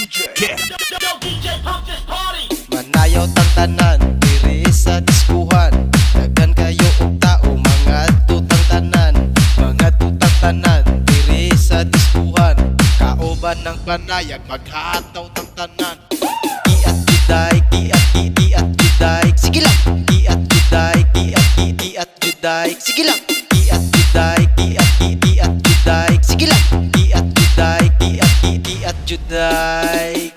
DJ. Yeah. Yo, DJ, pump this party. Manayaw tang tanan, diri sa diskuhan. Daghan kayo og tao, mga tutang tanan. Mga tutang tanan, diri sa diskuhan. Kaoban ng panayag, maghataw tang tanan. Iat juday, iat juday. Sige lang. Iat juday, iat juday. Sige lang. Iat juday, iat juday. Sige lang. Iat juday, iat juday.